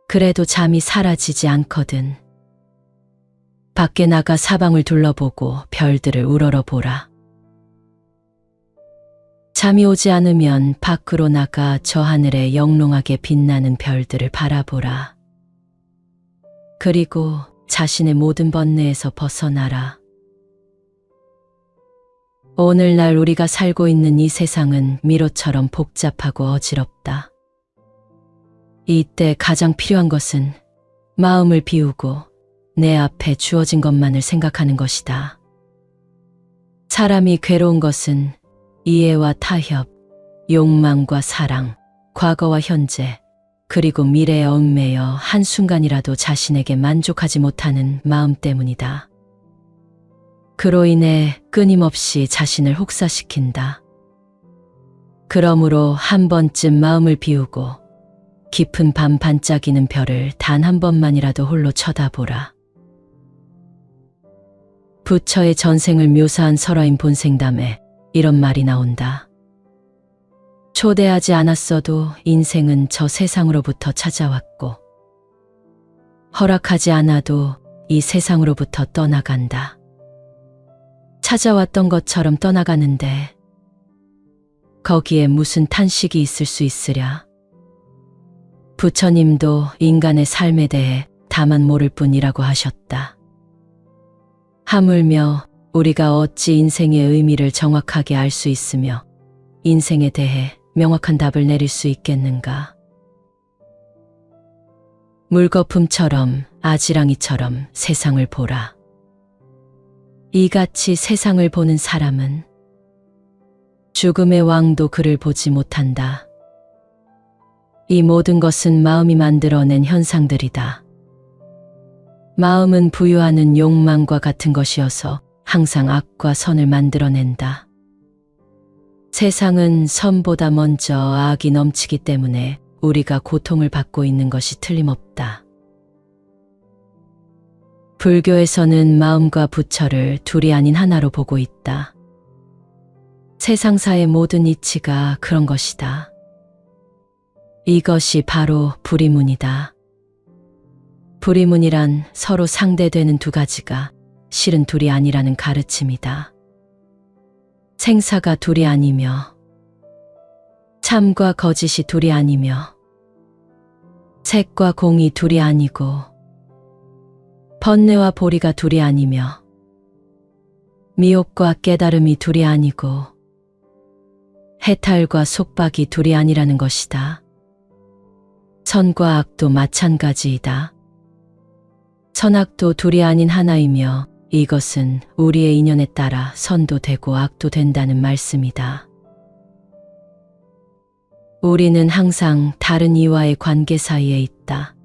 그래도 잠이 사라지지 않거든. 밖에 나가 사방을 둘러보고 별들을 우러러보라. 잠이 오지 않으면 밖으로 나가 저 하늘에 영롱하게 빛나는 별들을 바라보라. 그리고 자신의 모든 번뇌에서 벗어나라. 오늘날 우리가 살고 있는 이 세상은 미로처럼 복잡하고 어지럽다. 이때 가장 필요한 것은 마음을 비우고 내 앞에 주어진 것만을 생각하는 것이다. 사람이 괴로운 것은 이해와 타협, 욕망과 사랑, 과거와 현재, 그리고 미래에 얽매여 한순간이라도 자신에게 만족하지 못하는 마음 때문이다. 그로 인해 끊임없이 자신을 혹사시킨다. 그러므로 한 번쯤 마음을 비우고 깊은 밤 반짝이는 별을 단 한 번만이라도 홀로 쳐다보라. 부처의 전생을 묘사한 설화인 본생담에 이런 말이 나온다. 초대하지 않았어도 인생은 저 세상으로부터 찾아왔고 허락하지 않아도 이 세상으로부터 떠나간다. 찾아왔던 것처럼 떠나가는데 거기에 무슨 탄식이 있을 수 있으랴. 부처님도 인간의 삶에 대해 다만 모를 뿐이라고 하셨다. 하물며 우리가 어찌 인생의 의미를 정확하게 알 수 있으며 인생에 대해 명확한 답을 내릴 수 있겠는가? 물거품처럼 아지랑이처럼 세상을 보라. 이같이 세상을 보는 사람은 죽음의 왕도 그를 보지 못한다. 이 모든 것은 마음이 만들어낸 현상들이다. 마음은 부유하는 욕망과 같은 것이어서 항상 악과 선을 만들어낸다. 세상은 선보다 먼저 악이 넘치기 때문에 우리가 고통을 받고 있는 것이 틀림없다. 불교에서는 마음과 부처를 둘이 아닌 하나로 보고 있다. 세상사의 모든 이치가 그런 것이다. 이것이 바로 불이문이다. 불이문이란 서로 상대되는 두 가지가 실은 둘이 아니라는 가르침이다. 생사가 둘이 아니며 참과 거짓이 둘이 아니며 색과 공이 둘이 아니고 번뇌와 보리가 둘이 아니며 미혹과 깨달음이 둘이 아니고 해탈과 속박이 둘이 아니라는 것이다. 선과 악도 마찬가지이다. 선악도 둘이 아닌 하나이며 이것은 우리의 인연에 따라 선도 되고 악도 된다는 말씀이다. 우리는 항상 다른 이와의 관계 사이에 있다.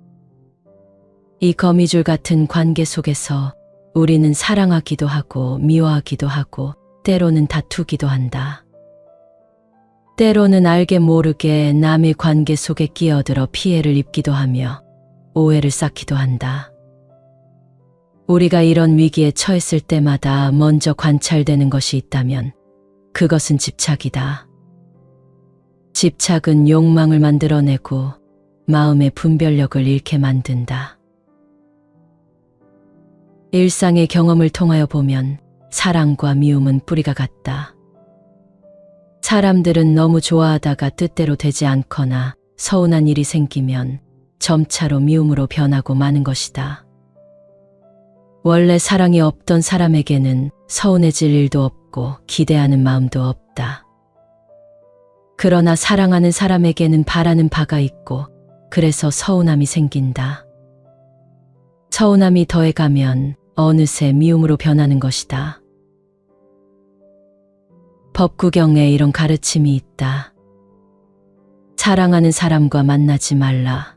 이 거미줄 같은 관계 속에서 우리는 사랑하기도 하고 미워하기도 하고 때로는 다투기도 한다. 때로는 알게 모르게 남의 관계 속에 끼어들어 피해를 입기도 하며 오해를 쌓기도 한다. 우리가 이런 위기에 처했을 때마다 먼저 관찰되는 것이 있다면 그것은 집착이다. 집착은 욕망을 만들어내고 마음의 분별력을 잃게 만든다. 일상의 경험을 통하여 보면 사랑과 미움은 뿌리가 같다. 사람들은 너무 좋아하다가 뜻대로 되지 않거나 서운한 일이 생기면 점차로 미움으로 변하고 마는 것이다. 원래 사랑이 없던 사람에게는 서운해질 일도 없고 기대하는 마음도 없다. 그러나 사랑하는 사람에게는 바라는 바가 있고 그래서 서운함이 생긴다. 서운함이 더해가면 어느새 미움으로 변하는 것이다. 법구경에 이런 가르침이 있다. 사랑하는 사람과 만나지 말라.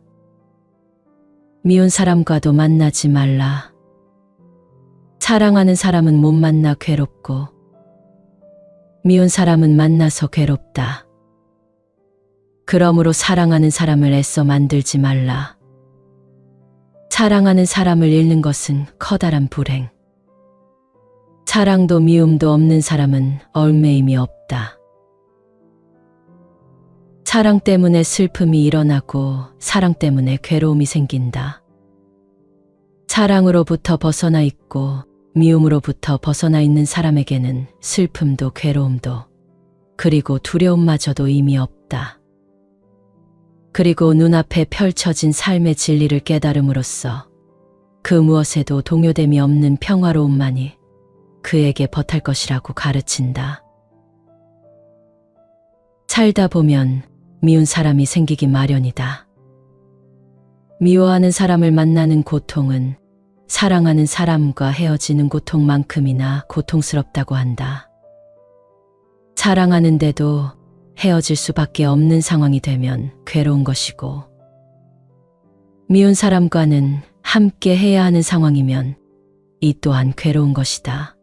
미운 사람과도 만나지 말라. 사랑하는 사람은 못 만나 괴롭고 미운 사람은 만나서 괴롭다. 그러므로 사랑하는 사람을 애써 만들지 말라. 사랑하는 사람을 잃는 것은 커다란 불행. 사랑도 미움도 없는 사람은 얽매임이 없다. 사랑 때문에 슬픔이 일어나고 사랑 때문에 괴로움이 생긴다. 사랑으로부터 벗어나 있고 미움으로부터 벗어나 있는 사람에게는 슬픔도 괴로움도 그리고 두려움마저도 의미 없다. 그리고 눈앞에 펼쳐진 삶의 진리를 깨달음으로써 그 무엇에도 동요됨이 없는 평화로움만이 그에게 버탈 것이라고 가르친다. 살다 보면 미운 사람이 생기기 마련이다. 미워하는 사람을 만나는 고통은 사랑하는 사람과 헤어지는 고통만큼이나 고통스럽다고 한다. 사랑하는데도 헤어질 수밖에 없는 상황이 되면 괴로운 것이고, 미운 사람과는 함께 해야 하는 상황이면 이 또한 괴로운 것이다.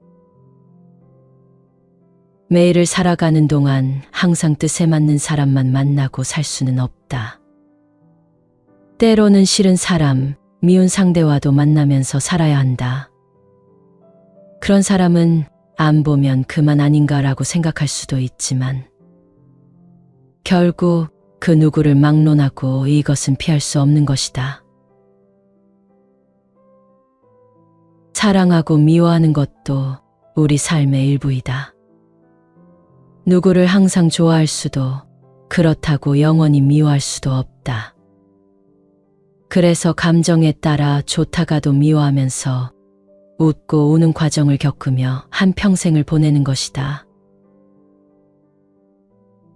매일을 살아가는 동안 항상 뜻에 맞는 사람만 만나고 살 수는 없다. 때로는 싫은 사람, 미운 상대와도 만나면서 살아야 한다. 그런 사람은 안 보면 그만 아닌가라고 생각할 수도 있지만 결국 그 누구를 막론하고 이것은 피할 수 없는 것이다. 사랑하고 미워하는 것도 우리 삶의 일부이다. 누구를 항상 좋아할 수도 그렇다고 영원히 미워할 수도 없다. 그래서 감정에 따라 좋다가도 미워하면서 웃고 우는 과정을 겪으며 한평생을 보내는 것이다.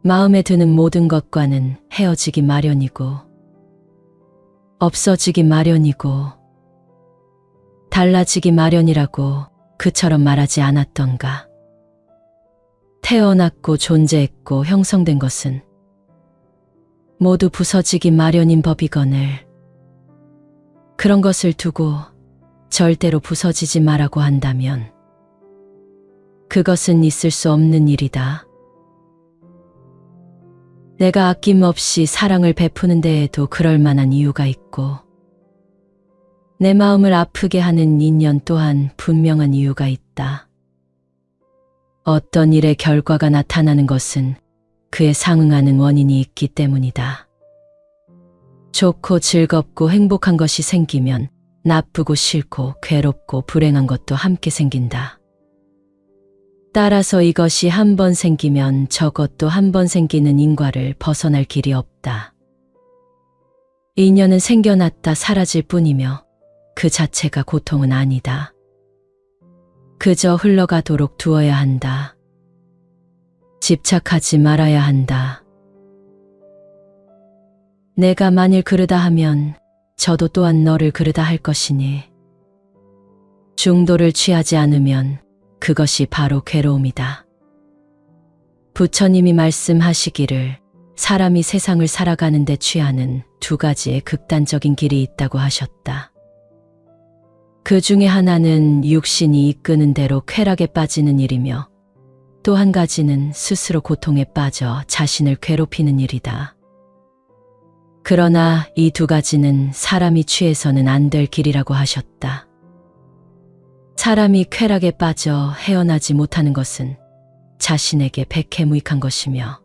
마음에 드는 모든 것과는 헤어지기 마련이고 없어지기 마련이고 달라지기 마련이라고 그처럼 말하지 않았던가. 태어났고 존재했고 형성된 것은 모두 부서지기 마련인 법이거늘 그런 것을 두고 절대로 부서지지 말라고 한다면 그것은 있을 수 없는 일이다. 내가 아낌없이 사랑을 베푸는 데에도 그럴 만한 이유가 있고 내 마음을 아프게 하는 인연 또한 분명한 이유가 있다. 어떤 일의 결과가 나타나는 것은 그에 상응하는 원인이 있기 때문이다. 좋고 즐겁고 행복한 것이 생기면 나쁘고 싫고 괴롭고 불행한 것도 함께 생긴다. 따라서 이것이 한 번 생기면 저것도 한 번 생기는 인과를 벗어날 길이 없다. 인연은 생겨났다 사라질 뿐이며 그 자체가 고통은 아니다. 그저 흘러가도록 두어야 한다. 집착하지 말아야 한다. 내가 만일 그러다 하면 저도 또한 너를 그러다 할 것이니 중도를 취하지 않으면 그것이 바로 괴로움이다. 부처님이 말씀하시기를 사람이 세상을 살아가는 데 취하는 두 가지의 극단적인 길이 있다고 하셨다. 그 중에 하나는 육신이 이끄는 대로 쾌락에 빠지는 일이며 또 한 가지는 스스로 고통에 빠져 자신을 괴롭히는 일이다. 그러나 이 두 가지는 사람이 취해서는 안 될 길이라고 하셨다. 사람이 쾌락에 빠져 헤어나지 못하는 것은 자신에게 백해무익한 것이며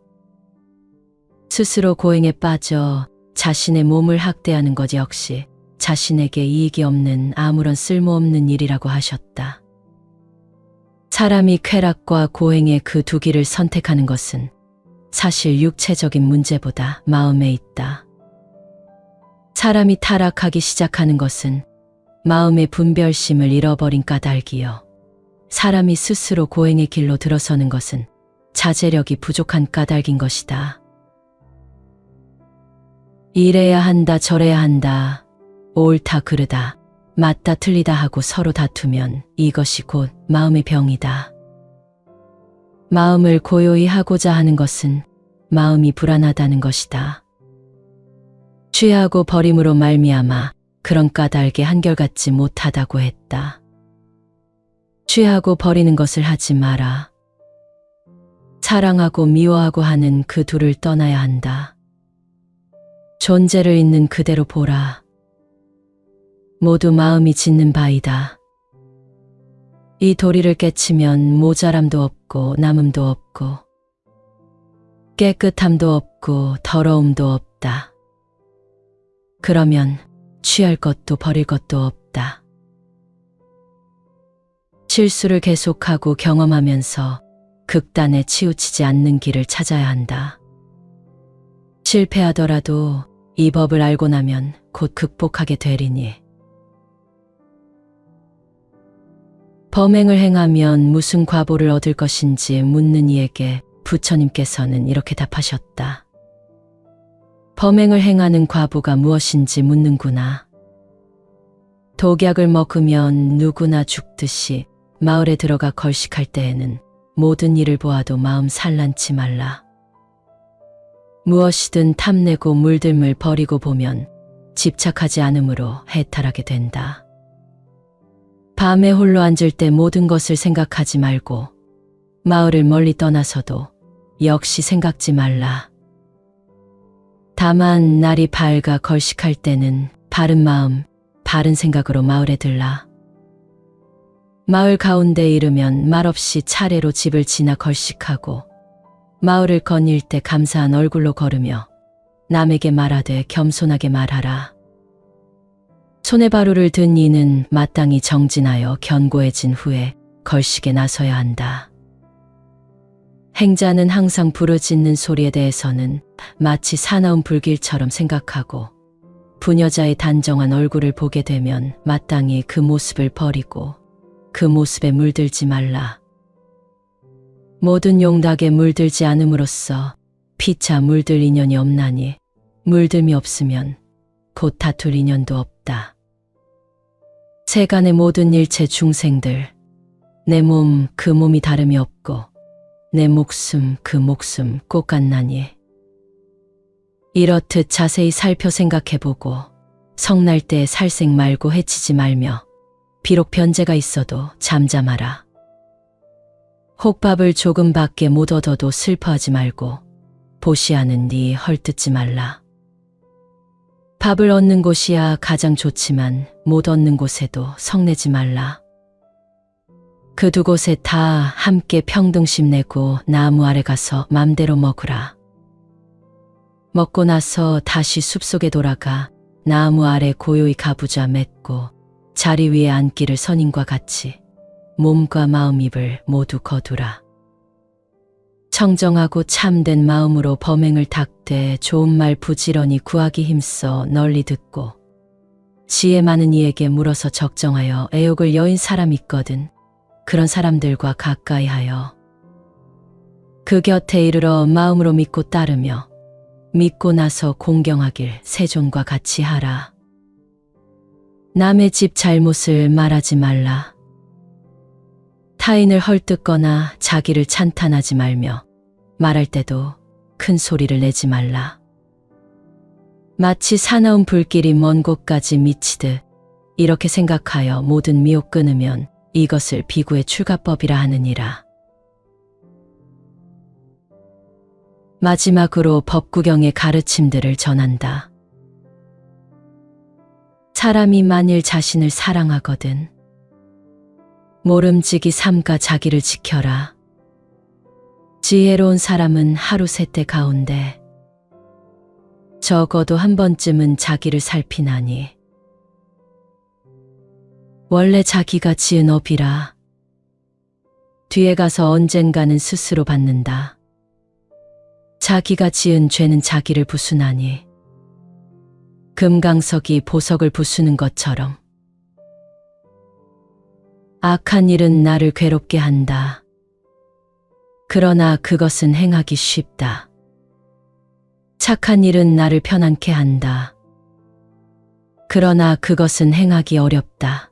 스스로 고행에 빠져 자신의 몸을 학대하는 것 역시 자신에게 이익이 없는 아무런 쓸모없는 일이라고 하셨다. 사람이 쾌락과 고행의 그 두 길을 선택하는 것은 사실 육체적인 문제보다 마음에 있다. 사람이 타락하기 시작하는 것은 마음의 분별심을 잃어버린 까닭이요. 사람이 스스로 고행의 길로 들어서는 것은 자제력이 부족한 까닭인 것이다. 이래야 한다 저래야 한다 옳다 그르다 맞다 틀리다 하고 서로 다투면 이것이 곧 마음의 병이다. 마음을 고요히 하고자 하는 것은 마음이 불안하다는 것이다. 취하고 버림으로 말미암아 그런 까닭에 한결같지 못하다고 했다. 취하고 버리는 것을 하지 마라. 사랑하고 미워하고 하는 그 둘을 떠나야 한다. 존재를 있는 그대로 보라. 모두 마음이 짓는 바이다. 이 도리를 깨치면 모자람도 없고 남음도 없고 깨끗함도 없고 더러움도 없다. 그러면 취할 것도 버릴 것도 없다. 실수를 계속하고 경험하면서 극단에 치우치지 않는 길을 찾아야 한다. 실패하더라도 이 법을 알고 나면 곧 극복하게 되리니. 범행을 행하면 무슨 과보를 얻을 것인지 묻는 이에게 부처님께서는 이렇게 답하셨다. 범행을 행하는 과보가 무엇인지 묻는구나. 독약을 먹으면 누구나 죽듯이 마을에 들어가 걸식할 때에는 모든 일을 보아도 마음 산란치 말라. 무엇이든 탐내고 물들물 버리고 보면 집착하지 않으므로 해탈하게 된다. 밤에 홀로 앉을 때 모든 것을 생각하지 말고 마을을 멀리 떠나서도 역시 생각지 말라. 다만 날이 밝아 걸식할 때는 바른 마음, 바른 생각으로 마을에 들라. 마을 가운데 이르면 말없이 차례로 집을 지나 걸식하고 마을을 거닐 때 감사한 얼굴로 걸으며 남에게 말하되 겸손하게 말하라. 손에 바루를 든 이는 마땅히 정진하여 견고해진 후에 걸식에 나서야 한다. 행자는 항상 부르짖는 소리에 대해서는 마치 사나운 불길처럼 생각하고 부녀자의 단정한 얼굴을 보게 되면 마땅히 그 모습을 버리고 그 모습에 물들지 말라. 모든 용닭에 물들지 않음으로써 피차 물들 인연이 없나니 물듦이 없으면 곧 다툴 인연도 없다. 세간의 모든 일체 중생들, 내 몸 그 몸이 다름이 없고 내 목숨 그 목숨 꼭 같나니 이렇듯 자세히 살펴 생각해보고 성날 때 살색 말고 해치지 말며 비록 변제가 있어도 잠잠하라. 혹밥을 조금밖에 못 얻어도 슬퍼하지 말고 보시하는 네 헐뜯지 말라. 밥을 얻는 곳이야 가장 좋지만 못 얻는 곳에도 성내지 말라. 그 두 곳에 다 함께 평등심 내고 나무 아래 가서 맘대로 먹으라. 먹고 나서 다시 숲속에 돌아가 나무 아래 고요히 가부좌 맺고 자리 위에 앉기를 선인과 같이 몸과 마음 입을 모두 거두라. 청정하고 참된 마음으로 범행을 닦되 좋은 말 부지런히 구하기 힘써 널리 듣고 지혜 많은 이에게 물어서 적정하여 애욕을 여인 사람 있거든. 그런 사람들과 가까이 하여 그 곁에 이르러 마음으로 믿고 따르며 믿고 나서 공경하길 세존과 같이 하라. 남의 집 잘못을 말하지 말라. 타인을 헐뜯거나 자기를 찬탄하지 말며 말할 때도 큰 소리를 내지 말라. 마치 사나운 불길이 먼 곳까지 미치듯 이렇게 생각하여 모든 미혹 끊으면 이것을 비구의 출가법이라 하느니라. 마지막으로 법구경의 가르침들을 전한다. 사람이 만일 자신을 사랑하거든 모름지기 삼가 자기를 지켜라. 지혜로운 사람은 하루 세때 가운데 적어도 한 번쯤은 자기를 살피나니 원래 자기가 지은 업이라 뒤에 가서 언젠가는 스스로 받는다. 자기가 지은 죄는 자기를 부수나니 금강석이 보석을 부수는 것처럼 악한 일은 나를 괴롭게 한다. 그러나 그것은 행하기 쉽다. 착한 일은 나를 편안케 한다. 그러나 그것은 행하기 어렵다.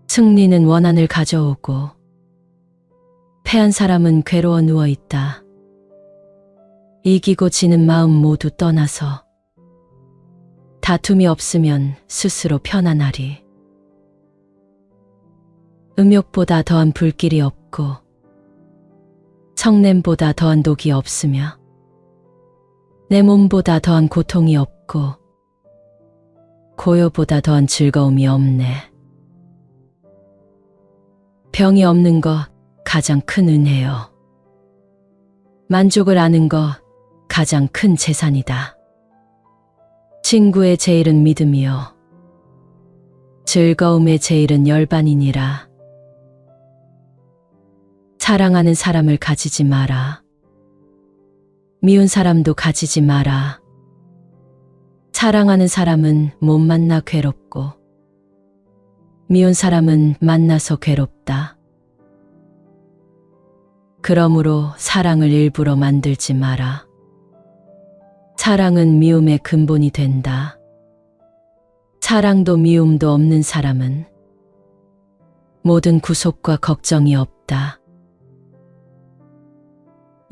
승리는 원한을 가져오고 패한 사람은 괴로워 누워있다. 이기고 지는 마음 모두 떠나서 다툼이 없으면 스스로 편안하리. 음욕보다 더한 불길이 없고 성냄보다 더한 독이 없으며 내 몸보다 더한 고통이 없고 고요보다 더한 즐거움이 없네. 병이 없는 것 가장 큰 은혜요. 만족을 아는 것 가장 큰 재산이다. 친구의 제일은 믿음이요. 즐거움의 제일은 열반이니라. 사랑하는 사람을 가지지 마라. 미운 사람도 가지지 마라. 사랑하는 사람은 못 만나 괴롭고 미운 사람은 만나서 괴롭다. 그러므로 사랑을 일부러 만들지 마라. 사랑은 미움의 근본이 된다. 사랑도 미움도 없는 사람은 모든 구속과 걱정이 없다.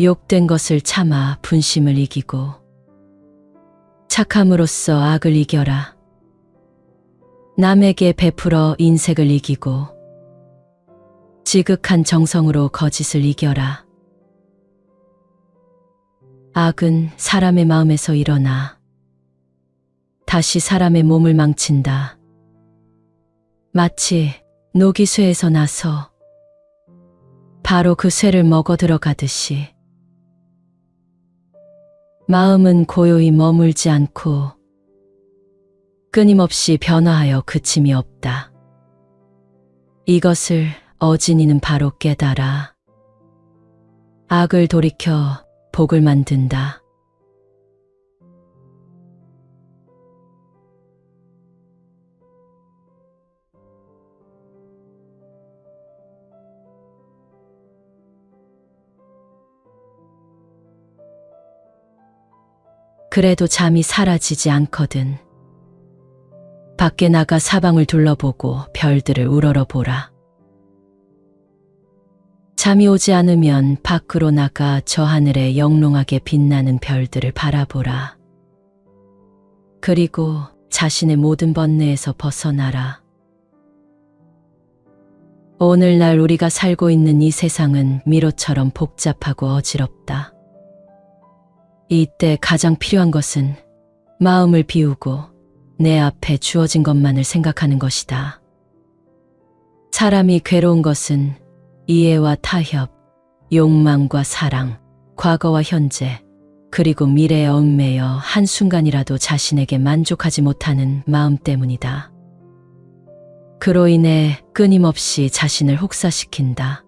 욕된 것을 참아 분심을 이기고 착함으로써 악을 이겨라. 남에게 베풀어 인색을 이기고 지극한 정성으로 거짓을 이겨라. 악은 사람의 마음에서 일어나 다시 사람의 몸을 망친다. 마치 녹이 쇠에서 나서 바로 그 쇠를 먹어 들어가듯이 마음은 고요히 머물지 않고 끊임없이 변화하여 그침이 없다. 이것을 어진이는 바로 깨달아 악을 돌이켜 복을 만든다. 그래도 잠이 사라지지 않거든. 밖에 나가 사방을 둘러보고 별들을 우러러보라. 잠이 오지 않으면 밖으로 나가 저 하늘에 영롱하게 빛나는 별들을 바라보라. 그리고 자신의 모든 번뇌에서 벗어나라. 오늘날 우리가 살고 있는 이 세상은 미로처럼 복잡하고 어지럽다. 이때 가장 필요한 것은 마음을 비우고 내 앞에 주어진 것만을 생각하는 것이다. 사람이 괴로운 것은 이해와 타협, 욕망과 사랑, 과거와 현재, 그리고 미래에 얽매여 한순간이라도 자신에게 만족하지 못하는 마음 때문이다. 그로 인해 끊임없이 자신을 혹사시킨다.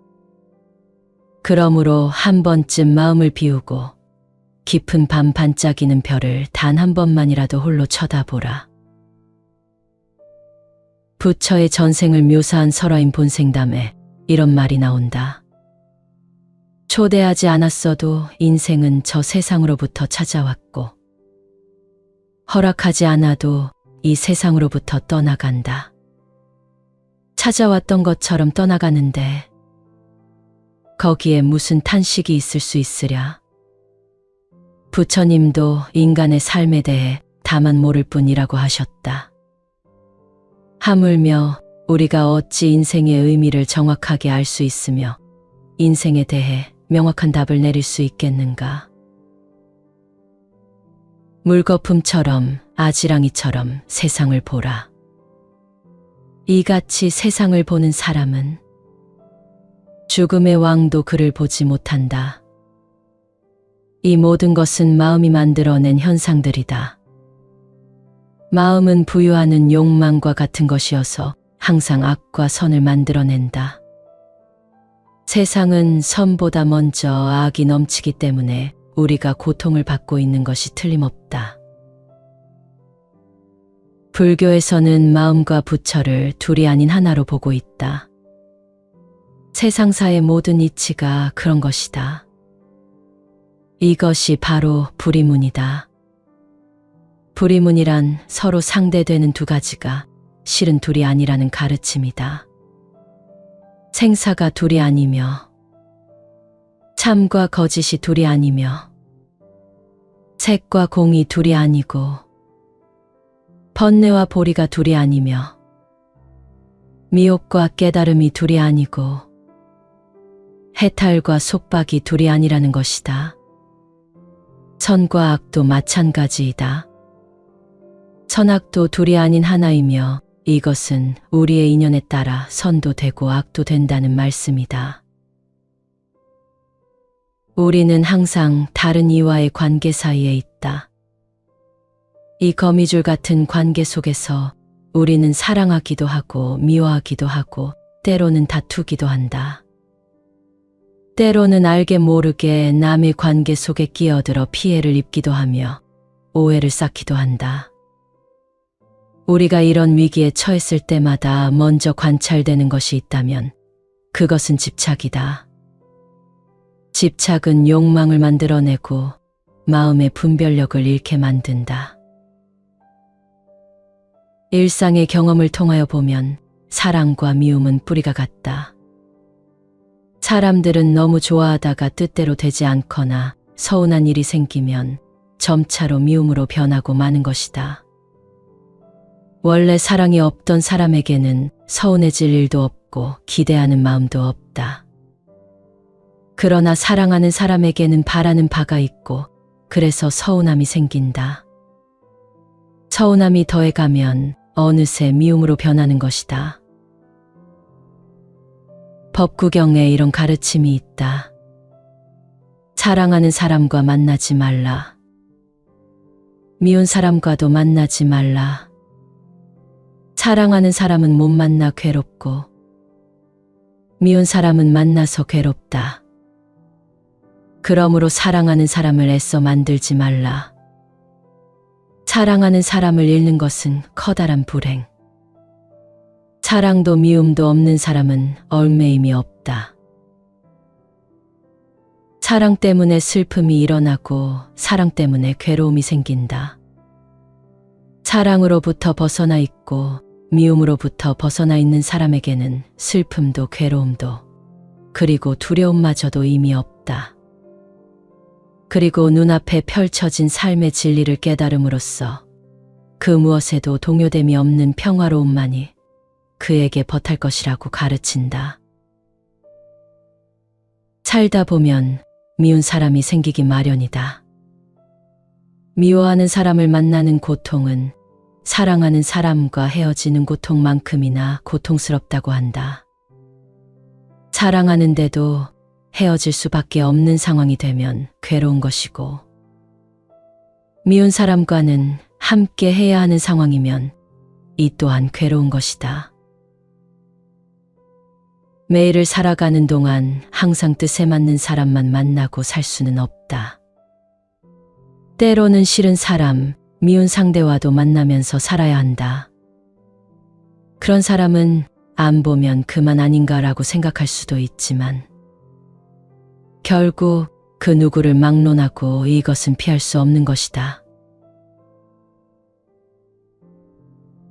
그러므로 한 번쯤 마음을 비우고 깊은 밤 반짝이는 별을 단 한 번만이라도 홀로 쳐다보라. 부처의 전생을 묘사한 설화인 본생담에 이런 말이 나온다. 초대하지 않았어도 인생은 저 세상으로부터 찾아왔고 허락하지 않아도 이 세상으로부터 떠나간다. 찾아왔던 것처럼 떠나가는데 거기에 무슨 탄식이 있을 수 있으랴. 부처님도 인간의 삶에 대해 다만 모를 뿐이라고 하셨다. 하물며 우리가 어찌 인생의 의미를 정확하게 알 수 있으며 인생에 대해 명확한 답을 내릴 수 있겠는가? 물거품처럼 아지랑이처럼 세상을 보라. 이같이 세상을 보는 사람은 죽음의 왕도 그를 보지 못한다. 이 모든 것은 마음이 만들어낸 현상들이다. 마음은 부유하는 욕망과 같은 것이어서 항상 악과 선을 만들어낸다. 세상은 선보다 먼저 악이 넘치기 때문에 우리가 고통을 받고 있는 것이 틀림없다. 불교에서는 마음과 부처를 둘이 아닌 하나로 보고 있다. 세상사의 모든 이치가 그런 것이다. 이것이 바로 불이문이다. 불이문이란 서로 상대되는 두 가지가 실은 둘이 아니라는 가르침이다. 생사가 둘이 아니며 참과 거짓이 둘이 아니며 색과 공이 둘이 아니고 번뇌와 보리가 둘이 아니며 미혹과 깨달음이 둘이 아니고 해탈과 속박이 둘이 아니라는 것이다. 선과 악도 마찬가지이다. 선악도 둘이 아닌 하나이며 이것은 우리의 인연에 따라 선도 되고 악도 된다는 말씀이다. 우리는 항상 다른 이와의 관계 사이에 있다. 이 거미줄 같은 관계 속에서 우리는 사랑하기도 하고 미워하기도 하고 때로는 다투기도 한다. 때로는 알게 모르게 남의 관계 속에 끼어들어 피해를 입기도 하며 오해를 쌓기도 한다. 우리가 이런 위기에 처했을 때마다 먼저 관찰되는 것이 있다면 그것은 집착이다. 집착은 욕망을 만들어내고 마음의 분별력을 잃게 만든다. 일상의 경험을 통하여 보면 사랑과 미움은 뿌리가 같다. 사람들은 너무 좋아하다가 뜻대로 되지 않거나 서운한 일이 생기면 점차로 미움으로 변하고 마는 것이다. 원래 사랑이 없던 사람에게는 서운해질 일도 없고 기대하는 마음도 없다. 그러나 사랑하는 사람에게는 바라는 바가 있고 그래서 서운함이 생긴다. 서운함이 더해가면 어느새 미움으로 변하는 것이다. 법구경에 이런 가르침이 있다. 사랑하는 사람과 만나지 말라. 미운 사람과도 만나지 말라. 사랑하는 사람은 못 만나 괴롭고 미운 사람은 만나서 괴롭다. 그러므로 사랑하는 사람을 애써 만들지 말라. 사랑하는 사람을 잃는 것은 커다란 불행. 사랑도 미움도 없는 사람은 얼매임이 없다. 사랑 때문에 슬픔이 일어나고 사랑 때문에 괴로움이 생긴다. 사랑으로부터 벗어나 있고 미움으로부터 벗어나 있는 사람에게는 슬픔도 괴로움도 그리고 두려움마저도 의미 없다. 그리고 눈앞에 펼쳐진 삶의 진리를 깨달음으로써 그 무엇에도 동요됨이 없는 평화로움만이 그에게 버탈 것이라고 가르친다. 살다 보면 미운 사람이 생기기 마련이다. 미워하는 사람을 만나는 고통은 사랑하는 사람과 헤어지는 고통만큼이나 고통스럽다고 한다. 사랑하는데도 헤어질 수밖에 없는 상황이 되면 괴로운 것이고, 미운 사람과는 함께 해야 하는 상황이면 이 또한 괴로운 것이다. 매일을 살아가는 동안 항상 뜻에 맞는 사람만 만나고 살 수는 없다. 때로는 싫은 사람, 미운 상대와도 만나면서 살아야 한다. 그런 사람은 안 보면 그만 아닌가라고 생각할 수도 있지만 결국 그 누구를 막론하고 이것은 피할 수 없는 것이다.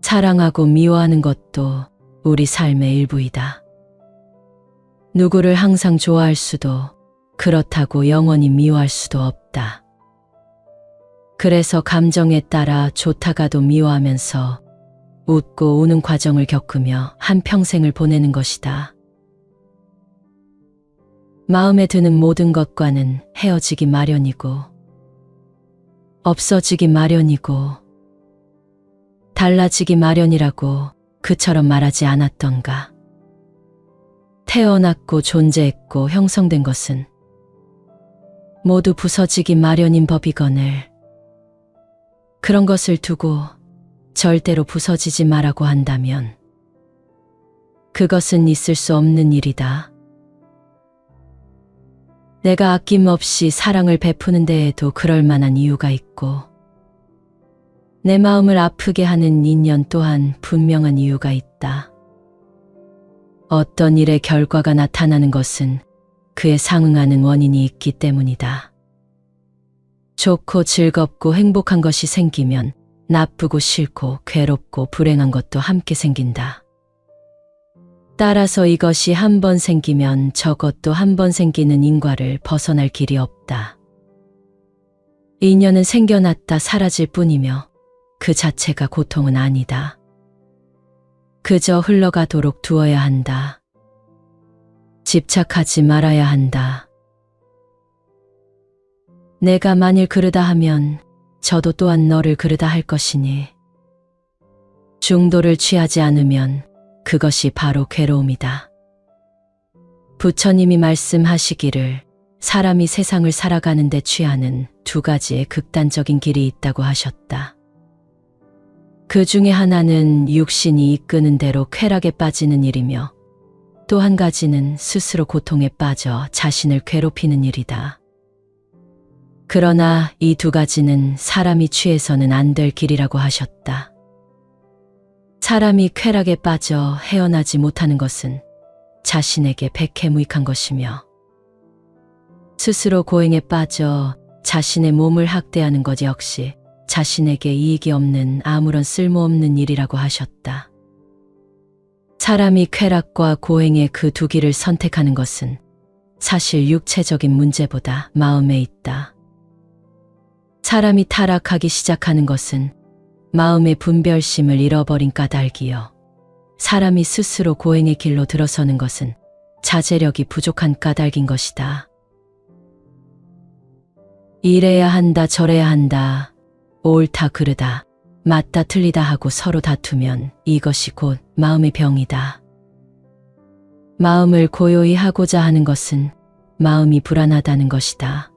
사랑하고 미워하는 것도 우리 삶의 일부이다. 누구를 항상 좋아할 수도 그렇다고 영원히 미워할 수도 없다. 그래서 감정에 따라 좋다가도 미워하면서 웃고 우는 과정을 겪으며 한평생을 보내는 것이다. 마음에 드는 모든 것과는 헤어지기 마련이고 없어지기 마련이고 달라지기 마련이라고 그처럼 말하지 않았던가. 태어났고 존재했고 형성된 것은 모두 부서지기 마련인 법이거늘 그런 것을 두고 절대로 부서지지 마라고 한다면 그것은 있을 수 없는 일이다. 내가 아낌없이 사랑을 베푸는 데에도 그럴 만한 이유가 있고 내 마음을 아프게 하는 인연 또한 분명한 이유가 있다. 어떤 일의 결과가 나타나는 것은 그에 상응하는 원인이 있기 때문이다. 좋고 즐겁고 행복한 것이 생기면 나쁘고 싫고 괴롭고 불행한 것도 함께 생긴다. 따라서 이것이 한 번 생기면 저것도 한 번 생기는 인과를 벗어날 길이 없다. 인연은 생겨났다 사라질 뿐이며 그 자체가 고통은 아니다. 그저 흘러가도록 두어야 한다. 집착하지 말아야 한다. 내가 만일 그러다 하면 저도 또한 너를 그러다 할 것이니 중도를 취하지 않으면 그것이 바로 괴로움이다. 부처님이 말씀하시기를 사람이 세상을 살아가는 데 취하는 두 가지의 극단적인 길이 있다고 하셨다. 그 중에 하나는 육신이 이끄는 대로 쾌락에 빠지는 일이며 또 한 가지는 스스로 고통에 빠져 자신을 괴롭히는 일이다. 그러나 이 두 가지는 사람이 취해서는 안 될 길이라고 하셨다. 사람이 쾌락에 빠져 헤어나지 못하는 것은 자신에게 백해무익한 것이며 스스로 고행에 빠져 자신의 몸을 학대하는 것 역시 자신에게 이익이 없는 아무런 쓸모없는 일이라고 하셨다. 사람이 쾌락과 고행의 그 두 길을 선택하는 것은 사실 육체적인 문제보다 마음에 있다. 사람이 타락하기 시작하는 것은 마음의 분별심을 잃어버린 까닭이요. 사람이 스스로 고행의 길로 들어서는 것은 자제력이 부족한 까닭인 것이다. 이래야 한다 저래야 한다 옳다 그르다 맞다 틀리다 하고 서로 다투면 이것이 곧 마음의 병이다. 마음을 고요히 하고자 하는 것은 마음이 불안하다는 것이다.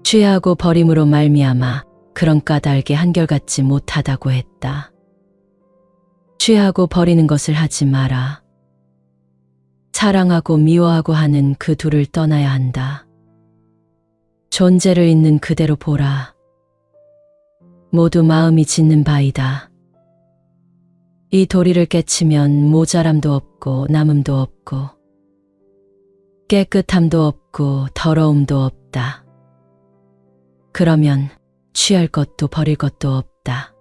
취하고 버림으로 말미암아 그런 까닭에 한결같지 못하다고 했다. 취하고 버리는 것을 하지 마라. 사랑하고 미워하고 하는 그 둘을 떠나야 한다. 존재를 있는 그대로 보라. 모두 마음이 짓는 바이다. 이 도리를 깨치면 모자람도 없고 남음도 없고 깨끗함도 없고 더러움도 없다. 그러면 취할 것도 버릴 것도 없다.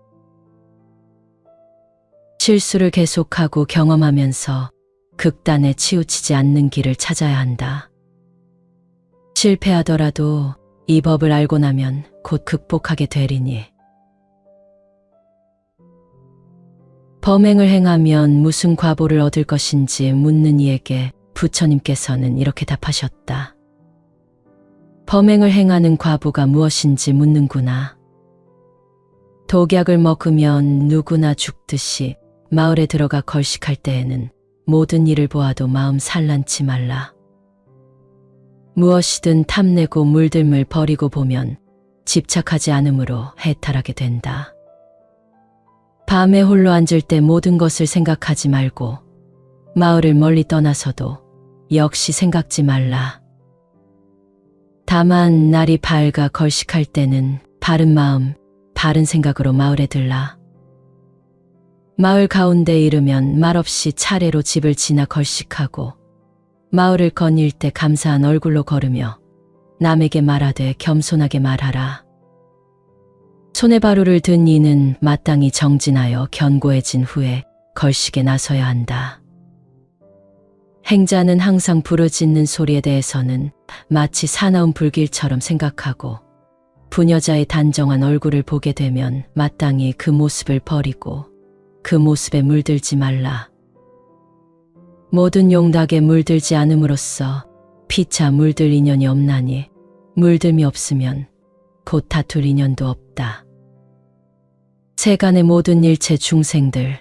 실수를 계속하고 경험하면서 극단에 치우치지 않는 길을 찾아야 한다. 실패하더라도 이 법을 알고 나면 곧 극복하게 되리니. 범행을 행하면 무슨 과보를 얻을 것인지 묻는 이에게 부처님께서는 이렇게 답하셨다. 범행을 행하는 과보가 무엇인지 묻는구나. 독약을 먹으면 누구나 죽듯이 마을에 들어가 걸식할 때에는 모든 일을 보아도 마음 산란치 말라. 무엇이든 탐내고 물들물 버리고 보면 집착하지 않으므로 해탈하게 된다. 밤에 홀로 앉을 때 모든 것을 생각하지 말고 마을을 멀리 떠나서도 역시 생각지 말라. 다만 날이 밝아 걸식할 때는 바른 마음, 바른 생각으로 마을에 들라. 마을 가운데 이르면 말없이 차례로 집을 지나 걸식하고 마을을 거닐 때 감사한 얼굴로 걸으며 남에게 말하되 겸손하게 말하라. 손에 바루를 든 이는 마땅히 정진하여 견고해진 후에 걸식에 나서야 한다. 행자는 항상 부르짖는 소리에 대해서는 마치 사나운 불길처럼 생각하고 부녀자의 단정한 얼굴을 보게 되면 마땅히 그 모습을 버리고 그 모습에 물들지 말라. 모든 용닭에 물들지 않음으로써 피차 물들 인연이 없나니 물들미 없으면 곧 다툴 인연도 없다. 세간의 모든 일체 중생들,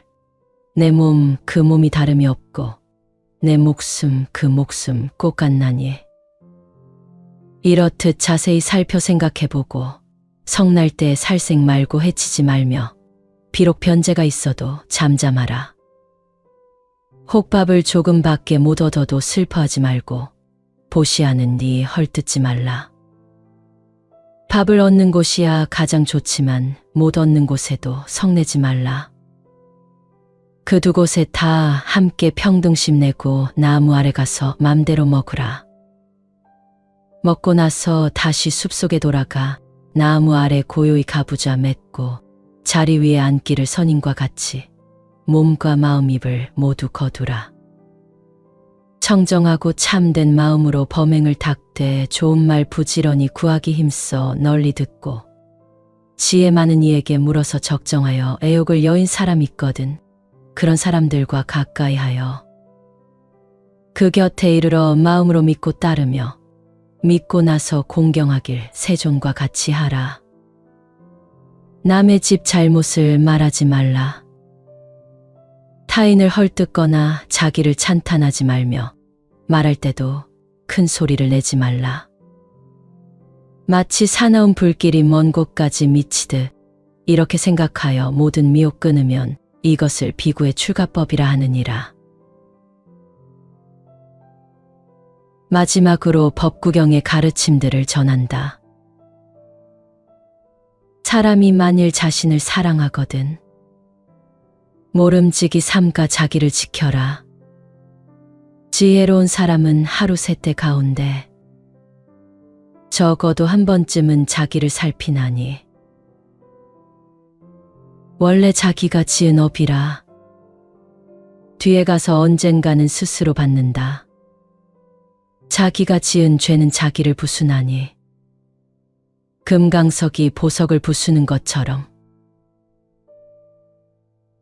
내 몸 그 몸이 다름이 없고 내 목숨 그 목숨 꼭 같나니 이렇듯 자세히 살펴 생각해보고 성날 때 살생 말고 해치지 말며 비록 변제가 있어도 잠잠하라. 혹밥을 조금밖에 못 얻어도 슬퍼하지 말고 보시하는 네 헐뜯지 말라. 밥을 얻는 곳이야 가장 좋지만 못 얻는 곳에도 성내지 말라. 그 두 곳에 다 함께 평등심 내고 나무 아래 가서 맘대로 먹으라. 먹고 나서 다시 숲속에 돌아가 나무 아래 고요히 가부좌 맺고 자리 위에 앉기를 선인과 같이 몸과 마음 입을 모두 거두라. 청정하고 참된 마음으로 범행을 닦되 좋은 말 부지런히 구하기 힘써 널리 듣고 지혜 많은 이에게 물어서 적정하여 애욕을 여인 사람 있거든. 그런 사람들과 가까이 하여 그 곁에 이르러 마음으로 믿고 따르며 믿고 나서 공경하길 세존과 같이 하라. 남의 집 잘못을 말하지 말라. 타인을 헐뜯거나 자기를 찬탄하지 말며 말할 때도 큰 소리를 내지 말라. 마치 사나운 불길이 먼 곳까지 미치듯 이렇게 생각하여 모든 미혹 끊으면 이것을 비구의 출가법이라 하느니라. 마지막으로 법구경의 가르침들을 전한다. 사람이 만일 자신을 사랑하거든 모름지기 삼가 자기를 지켜라. 지혜로운 사람은 하루 세때 가운데 적어도 한 번쯤은 자기를 살피나니 원래 자기가 지은 업이라 뒤에 가서 언젠가는 스스로 받는다. 자기가 지은 죄는 자기를 부수나니 금강석이 보석을 부수는 것처럼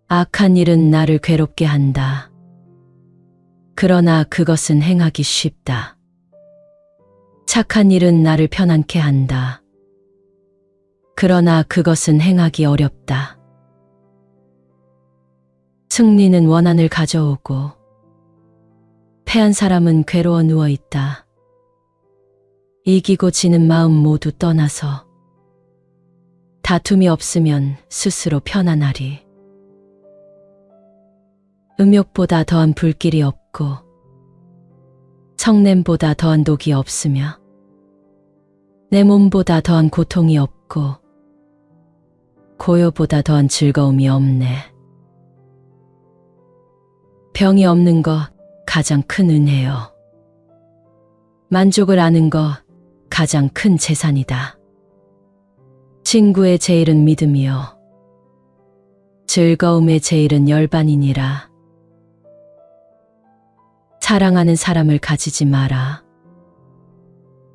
악한 일은 나를 괴롭게 한다. 그러나 그것은 행하기 쉽다. 착한 일은 나를 편안케 한다. 그러나 그것은 행하기 어렵다. 승리는 원한을 가져오고 패한 사람은 괴로워 누워 있다. 이기고 지는 마음 모두 떠나서 다툼이 없으면 스스로 편안하리. 음욕보다 더한 불길이 없고 성냄보다 더한 독이 없으며 내 몸보다 더한 고통이 없고 고요보다 더한 즐거움이 없네. 병이 없는 것 가장 큰 은혜요. 만족을 아는 것 가장 큰 재산이다. 친구의 제일은 믿음이요. 즐거움의 제일은 열반이니라. 사랑하는 사람을 가지지 마라.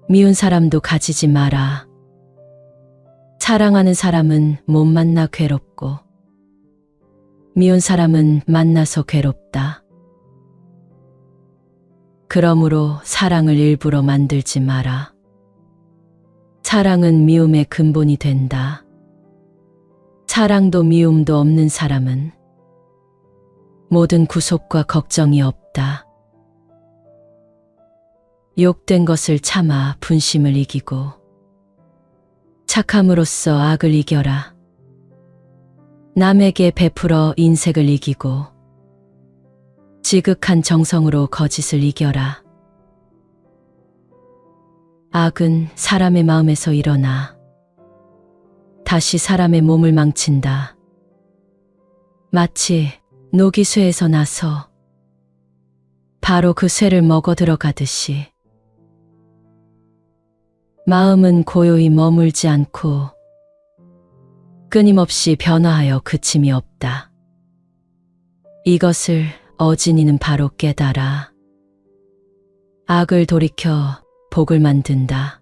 미운 사람도 가지지 마라. 사랑하는 사람은 못 만나 괴롭고 미운 사람은 만나서 괴롭다. 그러므로 사랑을 일부러 만들지 마라. 사랑은 미움의 근본이 된다. 사랑도 미움도 없는 사람은 모든 구속과 걱정이 없다. 욕된 것을 참아 분심을 이기고 착함으로써 악을 이겨라. 남에게 베풀어 인색을 이기고 지극한 정성으로 거짓을 이겨라. 악은 사람의 마음에서 일어나 다시 사람의 몸을 망친다. 마치 녹이 쇠에서 나서 바로 그 쇠를 먹어 들어가듯이 마음은 고요히 머물지 않고 끊임없이 변화하여 그침이 없다. 이것을 어진이는 바로 깨달아 악을 돌이켜 복을 만든다.